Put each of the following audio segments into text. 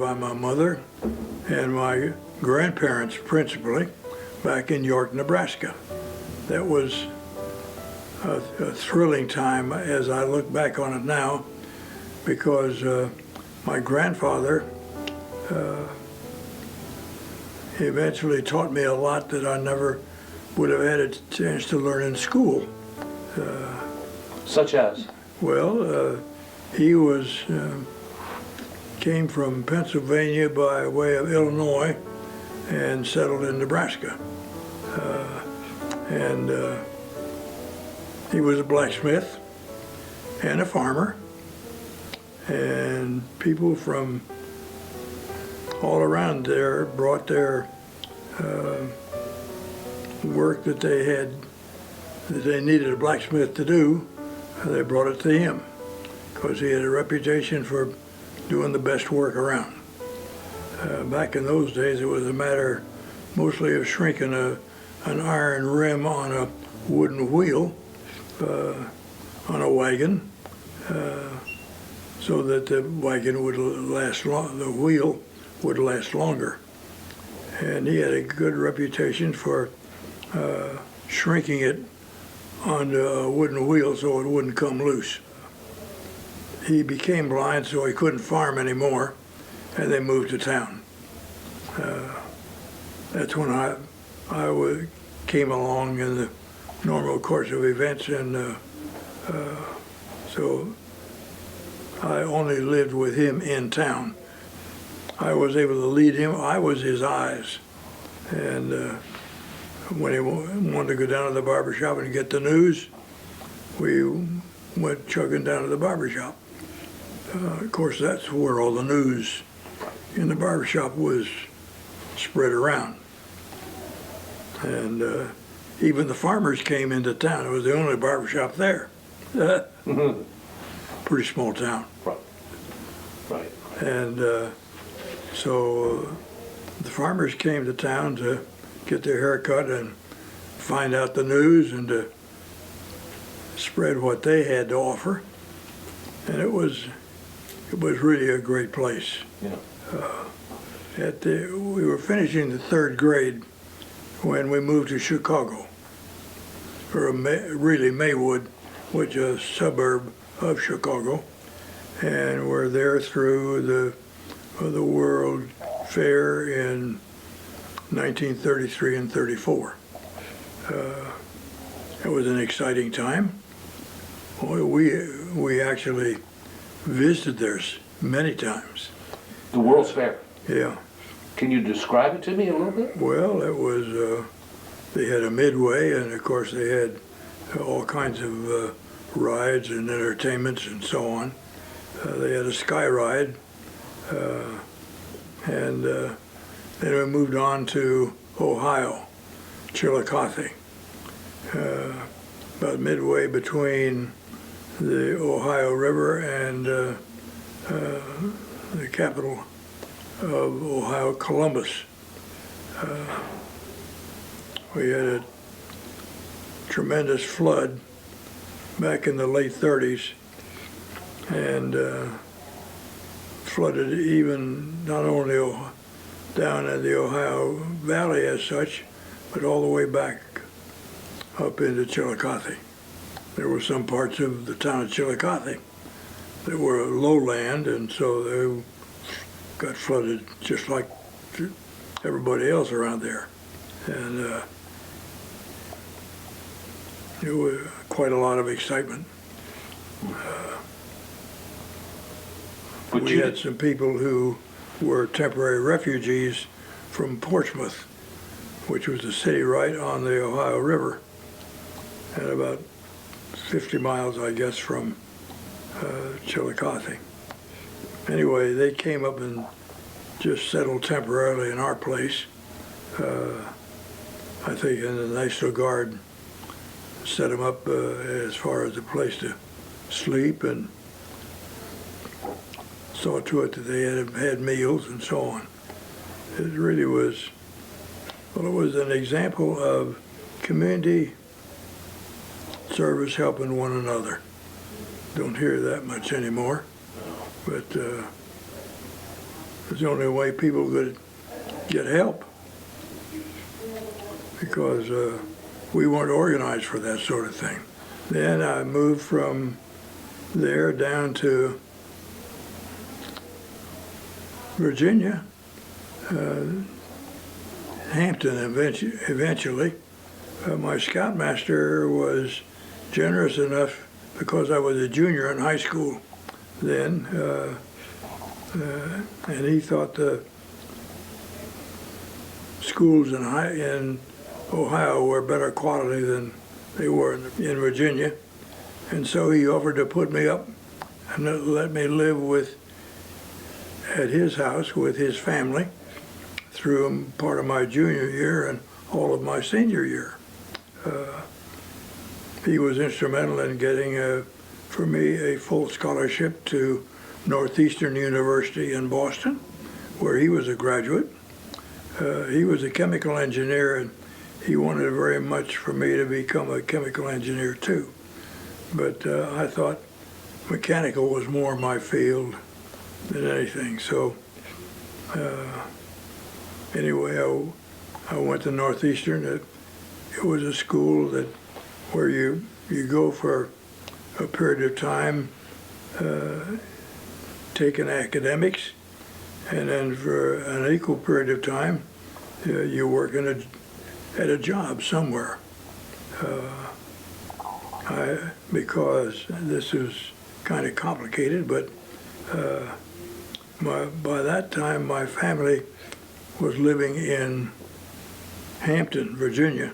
by my mother and my grandparents principally back in York, Nebraska. That was a thrilling time as I look back on it now, because my grandfather eventually taught me a lot that I never would have had a chance to learn in school. Such as? Well, he came from Pennsylvania by way of Illinois and settled in Nebraska. He was a blacksmith and a farmer, and people from all around there brought their work that they needed a blacksmith to do. They brought it to him because he had a reputation for doing the best work around. Back in those days, it was a matter mostly of shrinking an iron rim on a wooden wheel on a wagon, so that the wagon would last the wheel would last longer. And he had a good reputation for shrinking it on a wooden wheel so it wouldn't come loose. He became blind, so he couldn't farm anymore, and they moved to town. That's when I came along in the normal course of events, and so I only lived with him in town. I was able to lead him. I was his eyes, and when he wanted to go down to the barber shop and get the news, we went chugging down to the barber shop. Of course, that's where all the news in the barber shop was spread around. And even the farmers came into town. It was the only barber shop there. Pretty small town. Right. And so the farmers came to town to get their hair cut and find out the news and to spread what they had to offer. And it was really a great place. Yeah. We were finishing the third grade when we moved to Chicago, or really Maywood, which is a suburb of Chicago, and we're there through the World Fair in 1933 and 34. It was an exciting time. We actually visited there many times. The World's Fair? Yeah. Can you describe it to me a little bit? Well, it was, they had a midway, and of course they had all kinds of rides and entertainments and so on. They had a sky ride, and then we moved on to Ohio, Chillicothe, about midway between the Ohio River and the capital of Ohio, Columbus. We had a tremendous flood back in the late 30s, and flooded even not only down in the Ohio Valley as such, but all the way back up into Chillicothe. There were some parts of the town of Chillicothe that were lowland, and so they got flooded just like everybody else around there. And it was quite a lot of excitement. We had some people who were temporary refugees from Portsmouth, which was a city right on the Ohio River, and about 50 miles, I guess, from Chillicothe. Anyway, they came up and just settled temporarily in our place. I think in the National Guard set them up as far as a place to sleep, and saw to it that they had meals and so on. It really was, well, it was an example of community service helping one another. Don't hear that much anymore, but It's the only way people could get help, because we weren't organized for that sort of thing. Then I moved from there down to Virginia, Hampton eventually. My scoutmaster was generous enough, because I was a junior in high school then, and he thought the schools in Ohio were better quality than they were in Virginia. And so he offered to put me up and let me live at his house with his family through part of my junior year and all of my senior year. He was instrumental in getting for me a full scholarship to Northeastern University in Boston, where he was a graduate. He was a chemical engineer, and he wanted very much for me to become a chemical engineer too. But I thought mechanical was more my field than anything. So anyway, I went to Northeastern. It was a school where you go for a period of time taking academics, and then for an equal period of time you work at a job somewhere. Because this is kind of complicated, but by that time my family was living in Hampton, Virginia,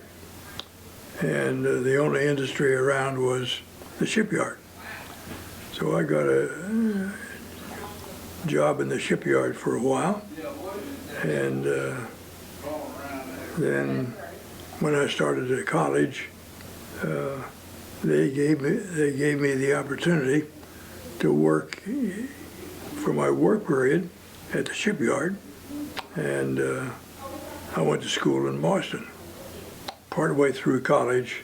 and the only industry around was the shipyard. So I got a job in the shipyard for a while, and then when I started at college, they gave me the opportunity to work for my work period at the shipyard, and I went to school in Boston. Partway through college,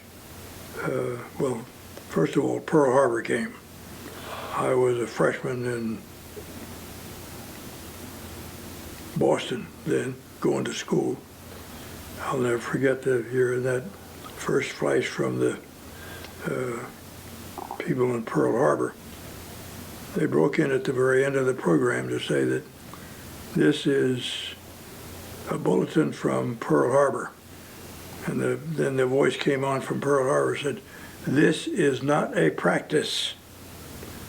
well, first of all, Pearl Harbor came. I was a freshman in Boston then, going to school. I'll never forget that first flash from the people in Pearl Harbor. They broke in at the very end of the program to say that this is a bulletin from Pearl Harbor. And then the voice came on from Pearl Harbor, said, "This is not a practice.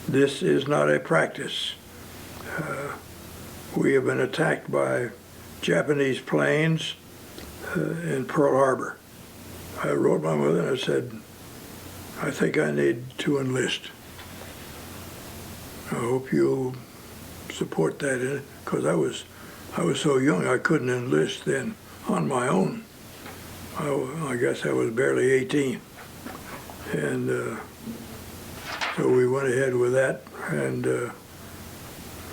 This is not a practice. We have been attacked by Japanese planes in Pearl Harbor." I wrote my mother and I said, "I think I need to enlist. I hope you'll support that," because I was so young I couldn't enlist then on my own. I guess I was barely 18, and so we went ahead with that, and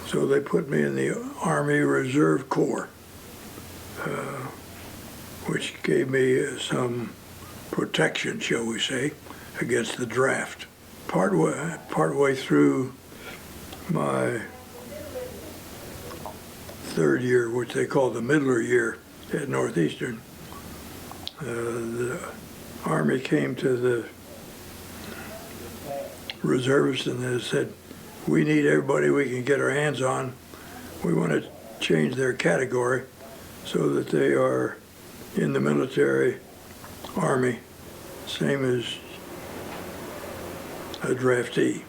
so they put me in the Army Reserve Corps, which gave me some protection, shall we say, against the draft. Partway through my third year, which they call the middler year at Northeastern, the Army came to the reservists and they said, "We need everybody we can get our hands on. We want to change their category so that they are in the military Army, same as a draftee."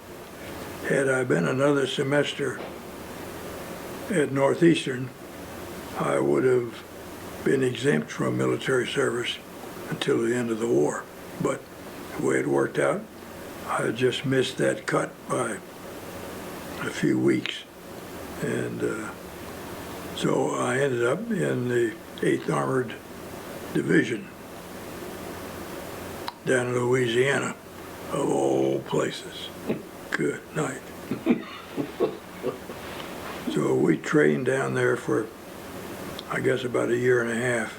Had I been another semester at Northeastern, I would have been exempt from military service until the end of the war. But the way it worked out, I just missed that cut by a few weeks. And so I ended up in the 8th Armored Division down in Louisiana, of all places. Good night. So we trained down there for, I guess, about a year and a half.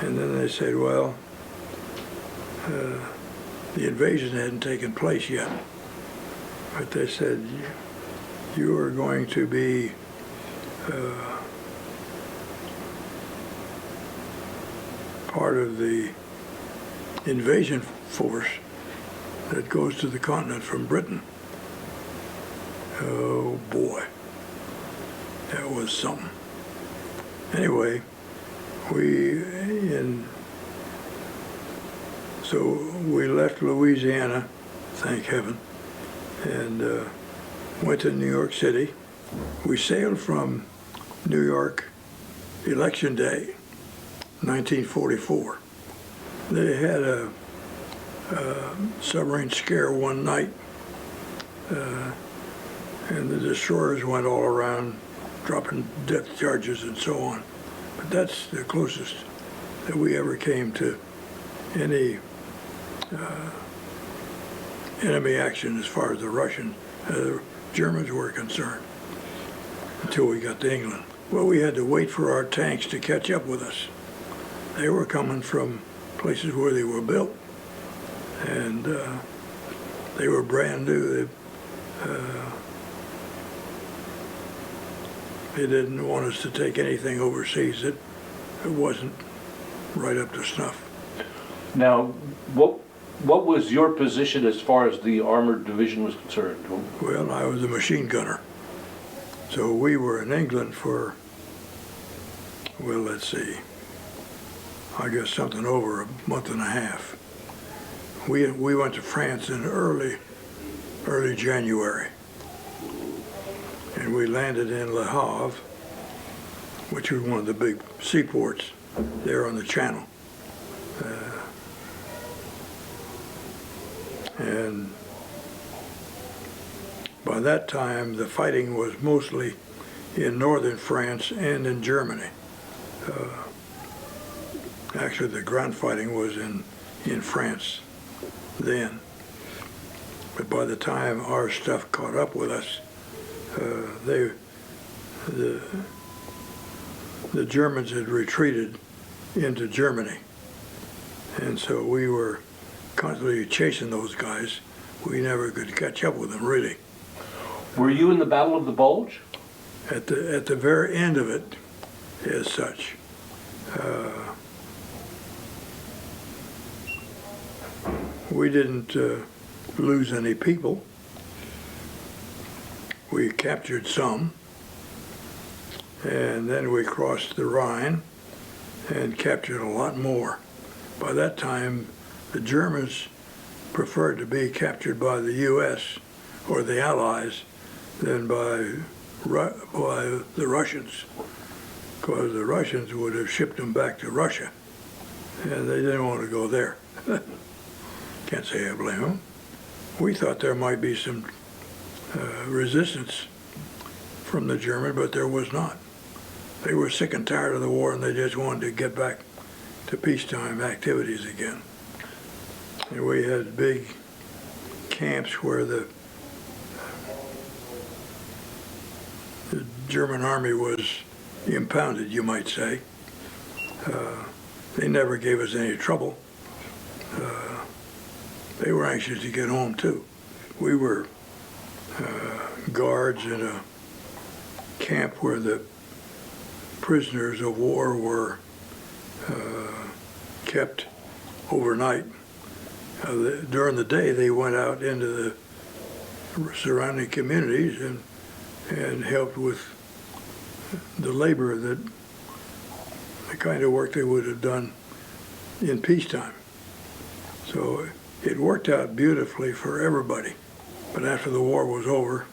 And then they said, well, the invasion hadn't taken place yet. But they said, you are going to be part of the invasion force that goes to the continent from Britain. Oh boy, that was something. Anyway, so we left Louisiana, thank heaven, and went to New York City. We sailed from New York Election Day, 1944. They had a submarine scare one night, and the destroyers went all around dropping depth charges and so on. But that's the closest that we ever came to any enemy action as far as the Germans were concerned, until we got to England. Well, we had to wait for our tanks to catch up with us. They were coming from places where they were built, and they were brand new. They didn't want us to take anything overseas that wasn't right up to snuff. Now, what was your position as far as the armored division was concerned? Well, I was a machine gunner. So we were in England for, well, let's see, I guess something over a month and a half. We went to France in early January. And we landed in Le Havre, which was one of the big seaports there on the Channel. And by that time, the fighting was mostly in northern France and in Germany. Actually, the ground fighting was in France then. But by the time our stuff caught up with us, the Germans had retreated into Germany, and so we were constantly chasing those guys. We never could catch up with them, really. Were you in the Battle of the Bulge? At the very end of it, as such. We didn't lose any people. We captured some, and then we crossed the Rhine and captured a lot more. By that time, the Germans preferred to be captured by the U.S. or the Allies than by the Russians, because the Russians would have shipped them back to Russia, and they didn't want to go there. Can't say I blame them. We thought there might be some resistance from the German, but there was not. They were sick and tired of the war, and they just wanted to get back to peacetime activities again. And we had big camps where the German army was impounded, you might say. They never gave us any trouble. They were anxious to get home, too. We were guards in a camp where the prisoners of war were kept overnight. During the day, they went out into the surrounding communities and helped with the labor, the kind of work they would have done in peacetime. So it worked out beautifully for everybody. But after the war was over,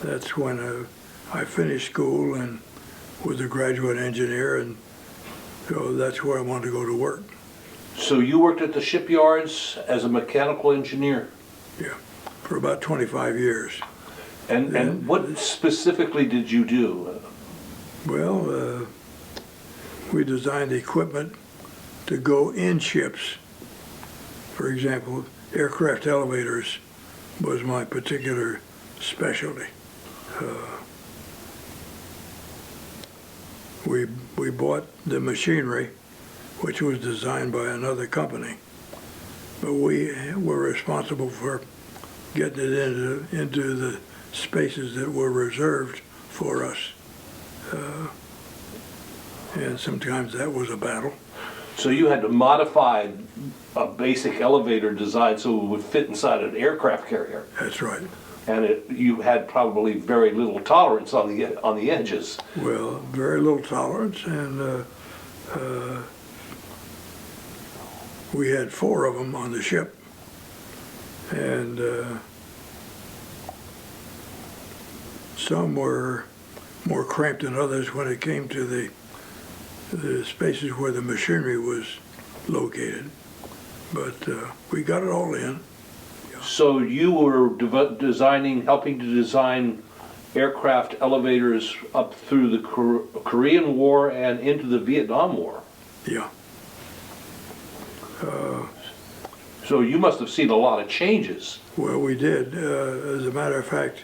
that's when I finished school and was a graduate engineer, and so that's where I wanted to go to work. So you worked at the shipyards as a mechanical engineer? Yeah, for about 25 years. And what specifically did you do? Well, we designed equipment to go in ships. For example, aircraft elevators was my particular specialty. We bought the machinery, which was designed by another company, but we were responsible for getting it into the spaces that were reserved for us. And sometimes that was a battle. So you had to modify a basic elevator design so it would fit inside an aircraft carrier. That's right. And you had probably very little tolerance on the edges. Well, very little tolerance, and we had 4 of them on the ship, and some were more cramped than others when it came to the spaces where the machinery was located. But we got it all in. So you were helping to design aircraft elevators up through the Korean War and into the Vietnam War. Yeah. So you must have seen a lot of changes. Well, we did. As a matter of fact,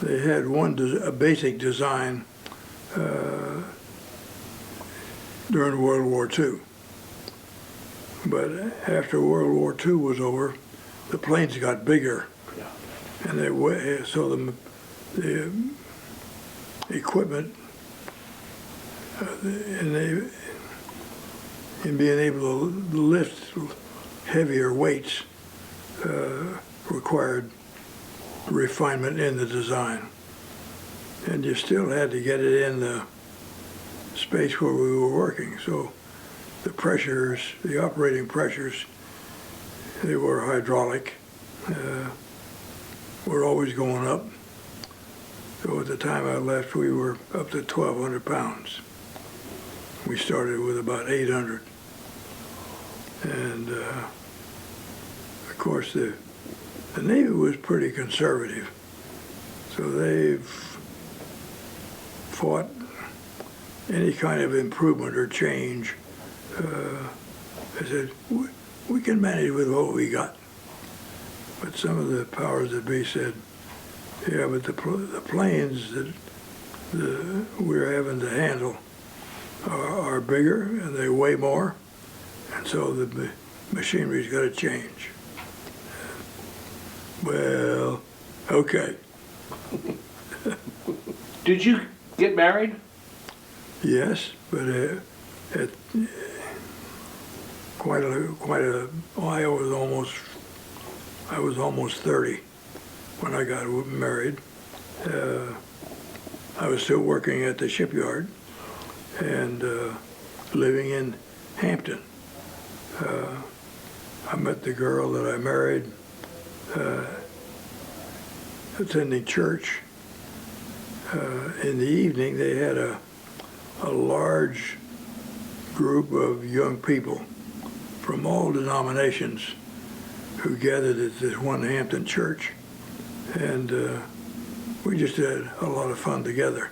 they had a basic design during World War II. But after World War II was over, the planes got bigger, Yeah. and so the equipment in being able to lift heavier weights required refinement in the design. And you still had to get it in the space where we were working. So the pressures, the operating pressures, they were hydraulic, were always going up. So at the time I left, we were up to 1,200 pounds. We started with about 800. And of course the Navy was pretty conservative. So they've fought any kind of improvement or change. I said, we can manage with what we got. But some of the powers that be said, yeah, but the planes that we're having to handle are bigger and they weigh more, and so the machinery's got to change. Well, okay. Did you get married? Yes, but at I was almost 30 when I got married. I was still working at the shipyard and living in Hampton. I met the girl that I married attending church. In the evening, they had a large group of young people from all denominations who gathered at this one Hampton church, and we just had a lot of fun together.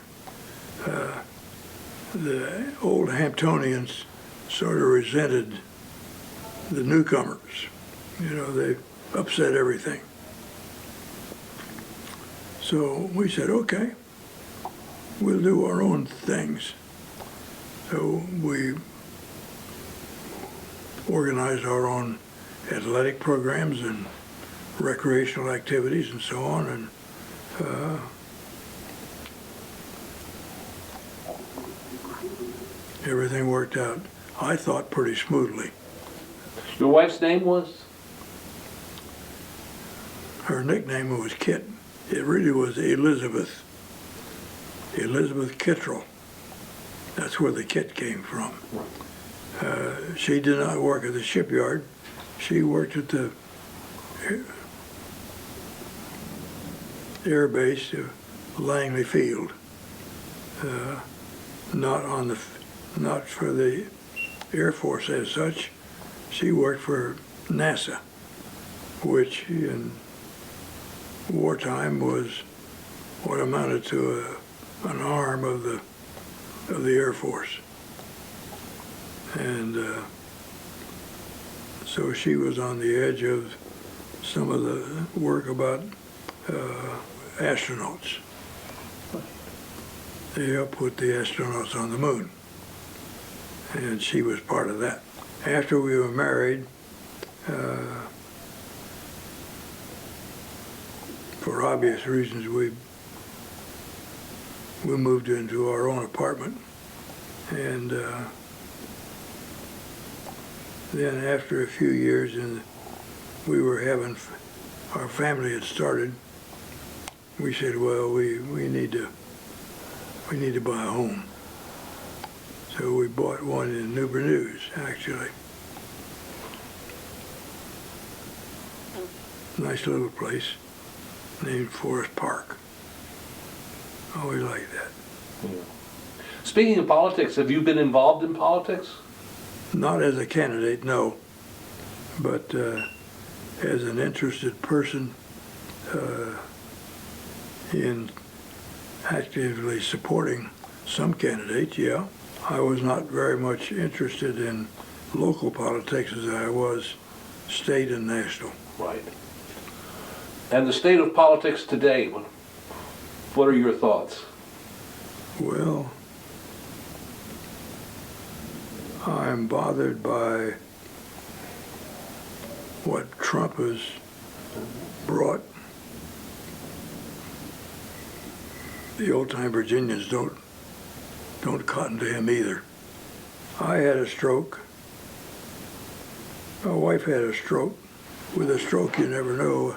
The old Hamptonians sort of resented the newcomers. You know, they upset everything. So we said, okay, we'll do our own things. So we organized our own athletic programs and recreational activities and so on, and everything worked out, I thought, pretty smoothly. Your wife's name was? Her nickname was Kit. It really was Elizabeth Kittrell. That's where the Kit came from. She did not work at the shipyard. She worked at the air base, Langley Field. Not for the Air Force as such. She worked for NASA, which in wartime was what amounted to an arm of the Air Force. And so she was on the edge of some of the work about astronauts. They helped put the astronauts on the moon, and she was part of that. After we were married, for obvious reasons, we we moved into our own apartment. And then after a few years, and we were having, our family had started, we said, well, we need to buy a home. So we bought one in Newport News, actually. Nice little place named Forest Park. Always liked that. Yeah. Speaking of politics, have you been involved in politics? Not as a candidate, no, but as an interested person in actively supporting some candidates, yeah. I was not very much interested in local politics as I was state and national. Right. And the state of politics today, what are your thoughts? Well, I'm bothered by what Trump has brought. The old-time Virginians don't cotton to him either. I had a stroke. My wife had a stroke. With a stroke, you never know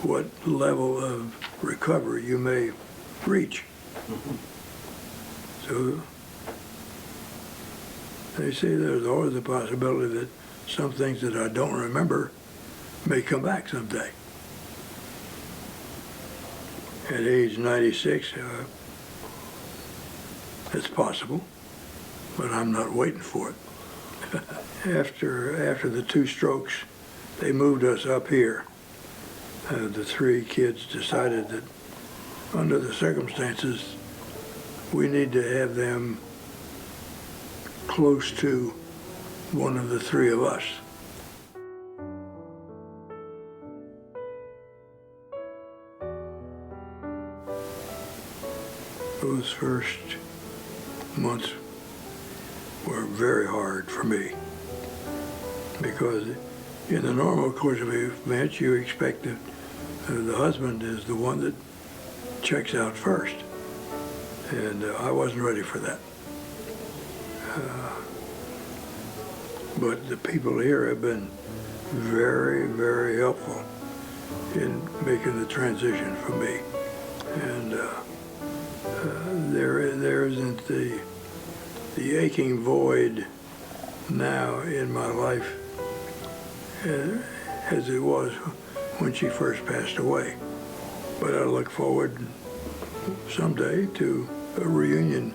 what level of recovery you may reach. So they say there's always a possibility that some things that I don't remember may come back someday. At age 96, it's possible, but I'm not waiting for it. After the 2 strokes, they moved us up here. The 3 kids decided that under the circumstances, we need to have them close to one of the 3 of us. Those first months were very hard for me because in the normal course of events, you expect that the husband is the one that checks out first, and I wasn't ready for that. But the people here have been very, very helpful in making the transition for me, and there isn't the aching void now in my life as it was when she first passed away. But I look forward someday to a reunion